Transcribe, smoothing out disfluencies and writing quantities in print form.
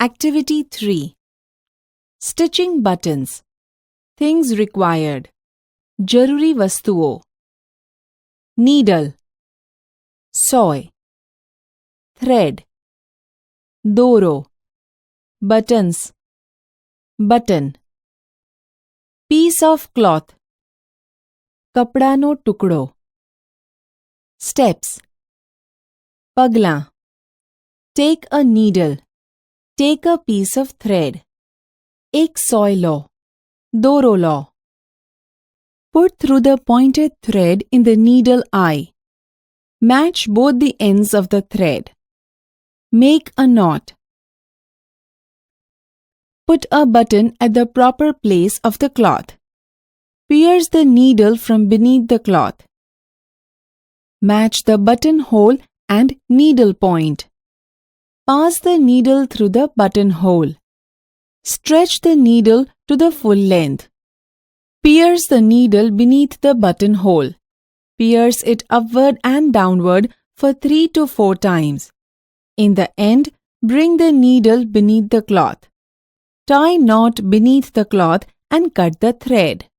Activity 3. Stitching buttons. Things required. Jaruri vastuo. Needle. Soy. Thread. Doro. Buttons. Button. Piece of cloth. Kapadano tukdo. Steps. Pagla. Take a needle. Take a piece of thread. Ek soy low. Doro low. Put through the pointed thread in the needle eye. Match both the ends of the thread. Make a knot. Put a button at the proper place of the cloth. Pierce the needle from beneath the cloth. Match the buttonhole and needle point. Pass the needle through the buttonhole. Stretch the needle to the full length. Pierce the needle beneath the buttonhole. Pierce it upward and downward for 3 to 4 times. In the end, bring the needle beneath the cloth. Tie knot beneath the cloth and cut the thread.